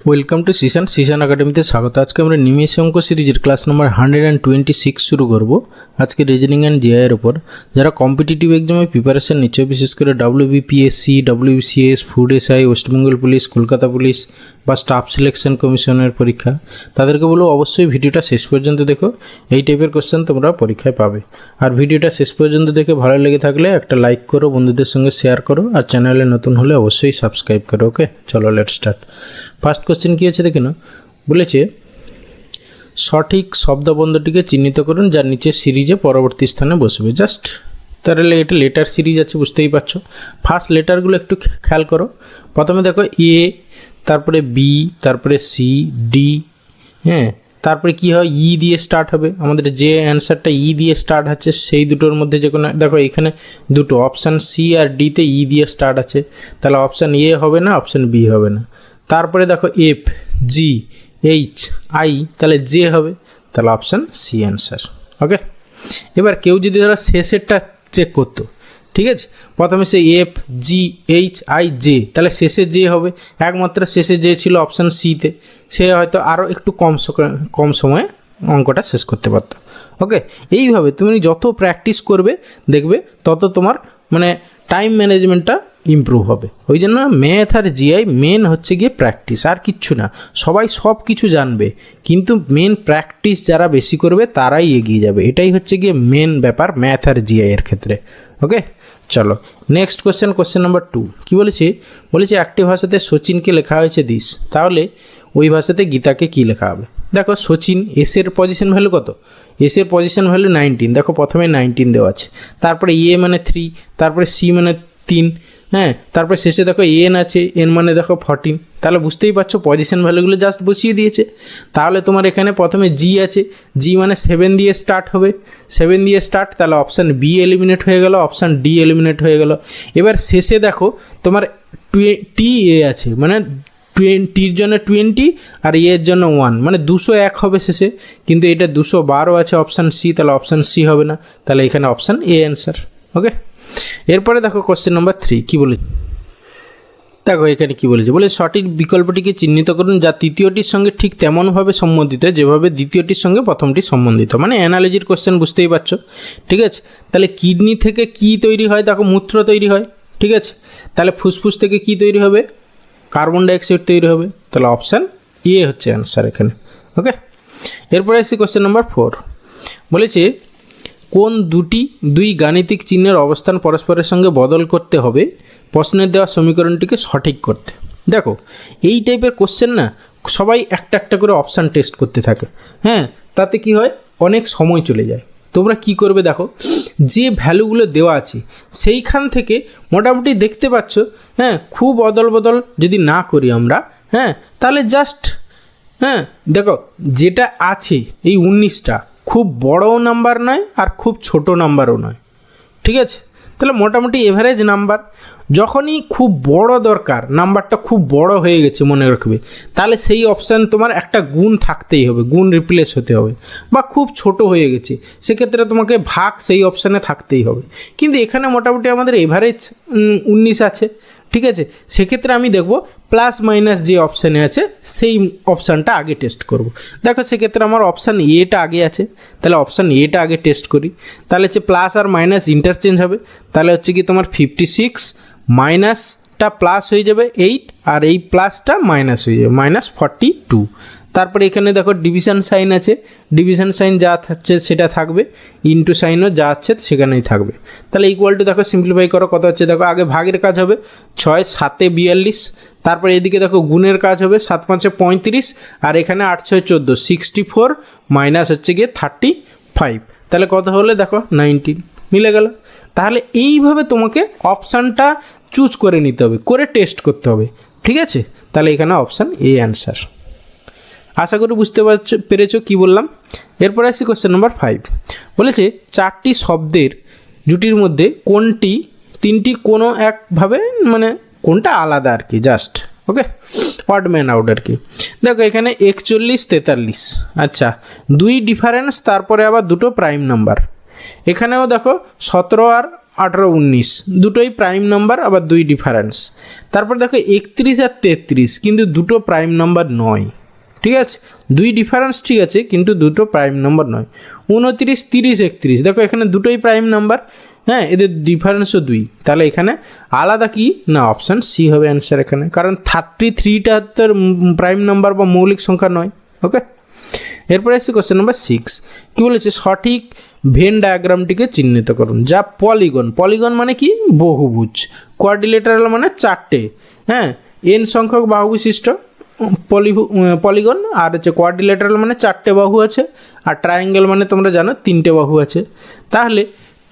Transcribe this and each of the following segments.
Welcome to সিশন একাডেমিতে স্বাগত। আজকে আমরা নিমেষ অঙ্ক সিরিজের ক্লাস নাম্বার 126 শুরু করব। আজকে রিজনিং অ্যান্ড জিআইয়ের উপর যারা কম্পিটিটিভ এক্সামে প্রিপারেশন নিচ্ছে, বিশেষ করে WBPSC, WBCS, food SI, West Bengal police, Kolkata police বা স্টাফ সিলেকশন কমিশনের পরীক্ষা, তাদেরকে বলবো অবশ্যই ভিডিওটা শেষ পর্যন্ত দেখো। এই টাইপের কোশ্চেন তোমরা পরীক্ষায় পাবে। আর ভিডিওটা শেষ পর্যন্ত দেখে ভালো লেগে থাকলে একটা লাইক করো, বন্ধুদের সঙ্গে শেয়ার করো, আর চ্যানেলে নতুন হলে অবশ্যই সাবস্ক্রাইব করো। ওকে, চলো লেট স্টার্ট। ফার্স্ট কোশ্চেন কী আছে দেখে নাও। বলেছে সঠিক শব্দবন্ধটিকে চিহ্নিত করুন যার নিচে সিরিজে পরবর্তী স্থানে বসবে। জাস্ট তাহলে এটা লেটার সিরিজ আছে, বুঝতেই পারছো। ফার্স্ট লেটারগুলো একটু খেয়াল করো। প্রথমে দেখো এ, তারপরে বি, তারপরে সি, ডি, হ্যাঁ, তারপরে কী হয়, ই দিয়ে স্টার্ট হবে। আমাদের যে অ্যান্সারটা ই দিয়ে স্টার্ট আছে সেই দুটোর মধ্যে যে কোনো দেখো, এখানে দুটো অপশান সি আর ডিতে ই দিয়ে স্টার্ট আছে, তাহলে অপশান এ হবে না, অপশান বি হবে না। তারপরে দেখো এফ, জি, এইচ, আই, তাহলে জে হবে, তাহলে অপশান সি অ্যান্সার। ওকে, এবার কেউ যদি ধরো শেষেরটা চেক করতো, ঠিক আছে, প্রথমে সে F, G, H, I, J, তাহলে শেষে জে হবে। একমাত্র শেষে জে ছিল অপশান সিতে, সে হয়তো আরও একটু কম সময়ে অঙ্কটা শেষ করতে পারতো। ওকে, এইভাবে তুমি যত প্র্যাকটিস করবে দেখবে তত তোমার মানে টাইম ম্যানেজমেন্টটা ইমপ্রুভ হবে। ওই জন্য ম্যাথ আর জিআই মেন হচ্ছে গিয়ে প্র্যাকটিস, আর কিচ্ছু না। সবাই সব কিছু জানবে, কিন্তু মেন প্র্যাকটিস যারা বেশি করবে তারাই এগিয়ে যাবে। এটাই হচ্ছে গিয়ে মেন ব্যাপার ম্যাথ আর জিআই এর ক্ষেত্রে। ওকে, চলো নেক্সট কোশ্চেন নাম্বার 2 কী বলেছে একটি ভাষাতে সচিনকে লেখা হয়েছে দিস, তাহলে ওই ভাষাতে গীতাকে কি লেখা হবে? দেখো সচিন, এসের পজিশন ভ্যালু কত? এসের পজিশন ভ্যালু 19, দেখো প্রথমে 19 দেওয়া আছে, তারপরে এ মানে 3, তারপরে সি মানে 3, হ্যাঁ, তারপরে শেষে দেখো এন আছে, এন মানে দেখো 14, তাহলে বুঝতেই পারছো পজিশন ভ্যালুগুলো জাস্ট বসিয়ে দিয়েছে। তাহলে তোমার এখানে প্রথমে জি আছে, জি মানে 7 দিয়ে স্টার্ট হবে, 7 দিয়ে স্টার্ট, তাহলে অপশান বি এলিমিনেট হয়ে গেল, অপশান ডি এলিমিনেট হয়ে গেল। এবার শেষে দেখো তোমার টি এ আছে, মানে টির জন্য 20 আর এর জন্য 1, মানে 201 হবে শেষে, কিন্তু এটা 212 আছে অপশান সি, তাহলে অপশান সি হবে না, তাহলে এখানে অপশান এ অ্যান্সার। ওকে, এরপরে দেখো কোশ্চেন নাম্বার 3 কী বলেছে। দেখো এখানে কী বলেছে, সঠিক বিকল্পটিকে চিহ্নিত করুন যা তৃতীয়টির সঙ্গে ঠিক তেমনভাবে সম্বন্ধিত যেভাবে দ্বিতীয়টির সঙ্গে প্রথমটি সম্বন্ধিত। মানে অ্যানালজির কোশ্চেন, বুঝতেই পারছো, ঠিক আছে। তাহলে কিডনি থেকে কি তৈরি হয়? দেখো মূত্র তৈরি হয়, ঠিক আছে। তাহলে ফুসফুস থেকে কি তৈরি হবে? কার্বন ডাইঅক্সাইড তৈরি হবে, তাহলে অপশান এ হচ্ছে অ্যান্সার এখানে। ওকে, এরপরে আসছি কোশ্চেন নাম্বার 4। বলেছে কোন দুই গাণিতিক চিহ্নের অবস্থান পরস্পরের সঙ্গে বদল করতে হবে প্রশ্নের দেওয়া সমীকরণটিকে সঠিক করতে। দেখো এই টাইপের কোশ্চেন না সবাই একটা একটা করে অপশান টেস্ট করতে থাকে, হ্যাঁ, তাতে কি হয় অনেক সময় চলে যায়। তোমরা কি করবে দেখো, যে ভ্যালুগুলো দেওয়া আছে সেইখান থেকে মোটামুটি দেখতে পাচ্ছ, হ্যাঁ, খুব অদল বদল যদি না করি আমরা, হ্যাঁ, তাহলে জাস্ট, হ্যাঁ, দেখো যেটা আছে এই 19টা খুব বড়ও নাম্বার নয় আর খুব ছোট নাম্বারও নয়, ঠিক আছে। তাহলে মোটামুটি এভারেজ নাম্বার। যখনই খুব বড় দরকার, নাম্বারটা খুব বড় হয়ে গেছে মনে রাখবে, তাহলে সেই অপশান তোমার একটা গুণ থাকতেই হবে, গুণ রিপ্লেস হতে হবে। বা খুব ছোট হয়ে গেছে সেক্ষেত্রে তোমাকে ভাগ সেই অপশানে থাকতেই হবে। কিন্তু এখানে মোটামুটি আমাদের এভারেজ 19 আছে, ঠিক আছে। সেক্ষেত্রে আমি দেখব প্লাস মাইনাস যে অপশানে আছে সেই অপশানটা আগে টেস্ট করব। দেখো সেক্ষেত্রে আমার অপশান এটা আগে আছে, তাহলে অপশান এটা আগে টেস্ট করি। তাহলে হচ্ছে প্লাস আর মাইনাস ইন্টারচেঞ্জ হবে, তাহলে হচ্ছে কি তোমার 56 মাইনাসটা প্লাস হয়ে যাবে 8, আর এই প্লাসটা মাইনাস হয়ে যাবে -42। তারপরে এখানে দেখো ডিভিশন সাইন আছে, ডিভিশন সাইন যা থাকছে সেটা থাকবে, ইন্টু সাইনও যা আছে সেখানেই থাকবে। তাহলে ইকুয়াল টু দেখো সিম্পলিফাই করো কত হচ্ছে, দেখো আগে ভাগের কাজ হবে 6 7 42, তারপরে এদিকে দেখো গুণের কাজ হবে 7 5 35, আর এখানে 8 6 14 64 মাইনাস হচ্ছে গিয়ে 35, তাহলে কত হলে দেখো 19 মিলে গেল। তাহলে এইভাবে তোমাকে অপশানটা চুজ করে নিতে হবে, করে টেস্ট করতে হবে, ঠিক আছে। তাহলে এখানে অপশান এ অ্যান্সার। আশা করি বুঝতে পেরেছো কি বললাম। এরপরে আসছি কোশ্চেন নাম্বার 5। বলেছে 4টি শব্দের জুটির মধ্যে কোনটি 3টি কোনো একভাবে মানে কোনটা আলাদা আর কি, just okay, odd man out আর কি। দেখো এখানে 41 43, আচ্ছা 2 ডিফারেন্স, তারপরে আবার 2টো প্রাইম নাম্বার। এখানেও দেখো 17 আর 18 19 দুটোই প্রাইম নাম্বার, আবার 2 ডিফারেন্স। তারপর দেখো 31 আর 33 কিন্তু দুটো প্রাইম নাম্বার নয়, ঠিক আছে, 2 ডিফারেন্স ঠিক আছে কিন্তু দুটো প্রাইম নাম্বার নয়। 29 30 31 দেখো এখানে দুটোই প্রাইম নাম্বার, হ্যাঁ, এদের ডিফারেন্সও 2, তাহলে এখানে আলাদা কি না অপশান সি হবে অ্যান্সার এখানে, কারণ 33টা তো প্রাইম নাম্বার বা মৌলিক সংখ্যা নয়। ওকে, এরপরে এসে কোশ্চেন নাম্বার 6 কি বলেছে, সঠিক ভেন ডায়াগ্রামটিকে চিহ্নিত করুন যা পলিগন, পলিগন মানে কি বহুভুজ, কোয়াড্রিলেটারাল মানে 4টে, হ্যাঁ, এন সংখ্যক বাহু বিশিষ্ট পলিগন, আর হচ্ছে কোয়াড্রিলেটারাল মানে 4টে বাহু আছে, আর ট্রায়াঙ্গেল মানে তোমরা জানো 3টে বাহু আছে। তাহলে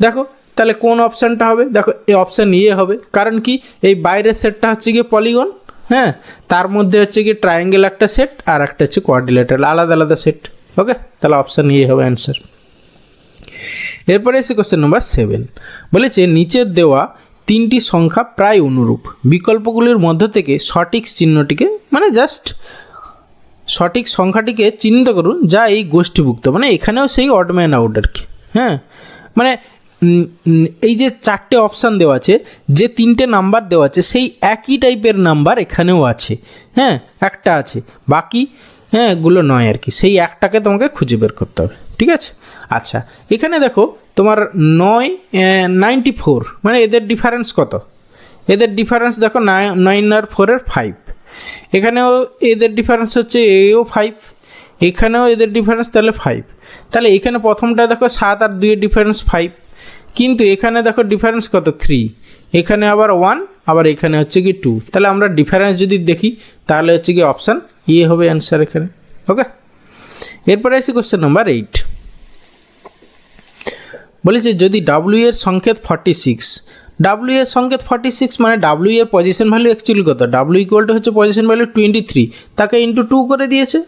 দেখো তাহলে কোন অপশানটা হবে, দেখো এই অপশান ইয়ে হবে, কারণ কি এই বাইরের সেটটা হচ্ছে গিয়ে পলিগন, হ্যাঁ, তার মধ্যে হচ্ছে কি ট্রায়াঙ্গেল একটা সেট আর একটা হচ্ছে কোয়াড্রিলেটারাল আলাদা আলাদা সেট। ওকে, তাহলে অপশান ইয়ে হবে অ্যান্সার। এরপরে এসে কোশ্চেন নাম্বার 7 বলেছে নিচের দেওয়া 3টি সংখ্যা প্রায় অনুরূপ, বিকল্পগুলির মধ্য থেকে সঠিক চিহ্নটিকে মানে জাস্ট সঠিক সংখ্যাটিকে চিহ্নিত করুন যা এই গোষ্ঠীভুক্ত, মানে এখানেও সেই অড ম্যান আউট আর কি, হ্যাঁ, মানে এই যে 4টে অপশান দেওয়া আছে, যে 3টে নাম্বার দেওয়া আছে সেই একই টাইপের নাম্বার এখানেও আছে, হ্যাঁ, একটা আছে, বাকি হ্যাঁ এগুলো নয় আর কি, সেই একটাকে তোমাকে খুঁজে বের করতে হবে, ঠিক আছে। আচ্ছা, এখানে দেখো তোমার 9 94 মানে এদের ডিফারেন্স কত, এদের ডিফারেন্স দেখো 9 আর 4 এর 5, এখানেও এদের ডিফারেন্স হচ্ছে এও 5, এখানেও এদের ডিফারেন্স তাহলে 5, তাহলে এখানে প্রথমটা দেখো 7 আর 2 এর ডিফারেন্স 5, কিন্তু এখানে দেখো ডিফারেন্স কত 3, এখানে আবার 1, আবার এখানে হচ্ছে কি 2, তাহলে আমরা ডিফারেন্স যদি দেখি তাহলে হচ্ছে কি অপশান ইয়ে হবে অ্যান্সার এখানে। ওকে, এরপরে আসি কোশ্চেন নাম্বার 8 বলেছে যদি ডাব্লিউ এর সংকেত 46, ডাব্লিউ এর সংকেত 46 মানে ডাব্লিউ এর পজিশন ভ্যালু অ্যাকচুয়ালি কত, ডাব্লিউ ইকুয়াল টু হচ্ছে পজিশন ভ্যালু 23, তাকে ইন্টু 2 করে দিয়েছে।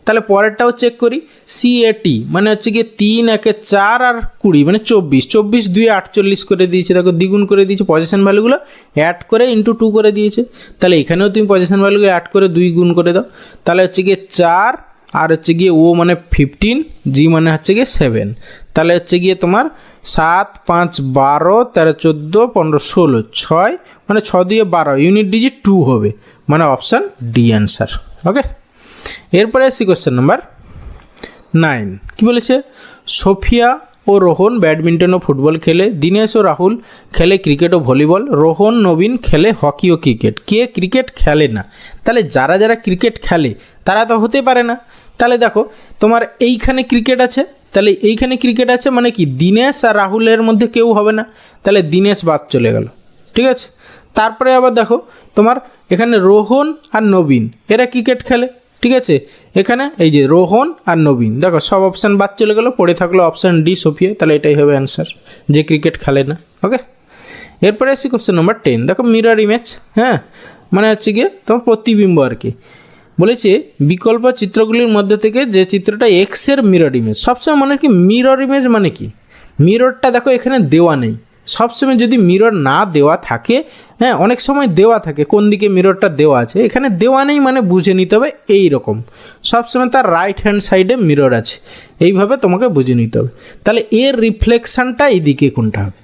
তাহলে পরেরটাও চেক করি, সিএটি মানে হচ্ছে গিয়ে 3 একে 4 আর 20 মানে 24, 24 2 48 করে দিয়েছে, দেখো দ্বিগুণ করে দিয়েছে, পজিশন ভ্যালুগুলো অ্যাড করে ইন্টু 2 করে দিয়েছে। তাহলে এখানেও তুমি পজিশন ভ্যালুগুলো অ্যাড করে 2 গুণ করে দাও, তাহলে হচ্ছে গিয়ে 4 আর হচ্ছে গিয়ে ও মানে 15, জি মানে হচ্ছে গিয়ে 7, তাহলে হচ্ছে গিয়ে তোমার 7 5 12 13 14 15 16 6 মানে 6 দিয়ে 12 ইউনিট ডিজিট 2 হবে, মানে অপশান ডি অ্যান্সার। ওকে, এরপরে আসি কোশ্চেন নাম্বার 9 কি বলেছে, সোফিয়া ও রোহন ব্যাডমিন্টন ও ফুটবল খেলে, দীনেশ ও রাহুল খেলে ক্রিকেট ও ভলিবল, রোহন নবীন খেলে হকি ও ক্রিকেট, কে ক্রিকেট খেলে না, তাহলে যারা যারা ক্রিকেট খেলে তারা তো হতে পারে না। তাহলে দেখো তোমার এইখানে ক্রিকেট আছে, তাহলে এইখানে ক্রিকেট আছে মানে কি দীনেশ আর রাহুলের মধ্যে কেউ হবে না, তাহলে দীনেশ বাদ চলে গেল, ঠিক আছে। তারপরে আবার দেখো তোমার এখানে রোহন আর নবীন এরা ক্রিকেট খেলে, ঠিক আছে, এখানে এই যে রোহন আর নবীন দেখো সব অপশান বাদ চলে গেল, পড়ে থাকলো অপশান ডি সোফিয়া, তাহলে এটাই হবে অ্যান্সার যে ক্রিকেট খেলে না। ওকে, এরপরে আসছি কোশ্চেন নাম্বার 10 দেখো মিরর ইমেজ, হ্যাঁ, মানে হচ্ছে গিয়ে তোমার প্রতিবিম্ব আর কি, বলেছে বিকল্প চিত্রগুলির মধ্যে থেকে যে চিত্রটা এক্সের মিরর ইমেজ, সবসময় মনে কি মিরর ইমেজ মানে কি, মিররটা দেখো এখানে দেওয়া নেই, সবসময় যদি মিরর না দেওয়া থাকে, হ্যাঁ অনেক সময় দেওয়া থাকে কোন দিকে মিররটা দেওয়া আছে, এখানে দেওয়া নেই মানে বুঝে নিতে হবে এই রকম, সবসময় তার রাইট হ্যান্ড সাইডে মিরর আছে, এইভাবে তোমাকে বুঝে নিতে হবে। তাহলে এর রিফ্লেকশানটা এইদিকে কোনটা হবে,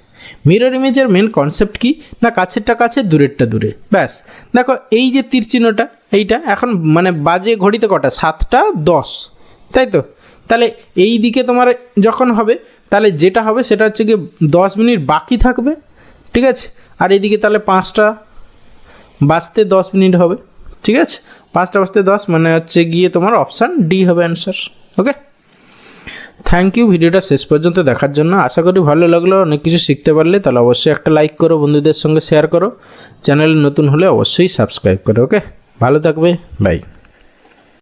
মিরর ইমেজের মেন কনসেপ্ট কি না কাছেরটা কাছে দূরেরটা দূরে, ব্যাস। দেখো এই যে তীর চিহ্নটা এইটা এখন মানে বাজে ঘড়িতে কটা 7টা 10, তাই তো, তাহলে এই দিকে তোমার যখন হবে তাহলে যেটা হবে সেটা হচ্ছে গিয়ে 10 মিনিট বাকি থাকবে, ঠিক আছে, আর এইদিকে তাহলে 5টা বাজতে 10 মিনিট হবে, ঠিক আছে, 5টা বাজতে 10 মানে হচ্ছে গিয়ে তোমার অপশান ডি হবে অ্যান্সার। ওকে, থ্যাংক ইউ ভিডিওটা শেষ পর্যন্ত দেখার জন্য, আশা করি ভালো লাগলো, অনেক কিছু শিখতে পারলে, তাহলে অবশ্যই একটা লাইক করো, বন্ধুদের সঙ্গে শেয়ার করো, চ্যানেলে নতুন হলে অবশ্যই সাবস্ক্রাইব করো। ওকে, ভালো থাকবে, বাই।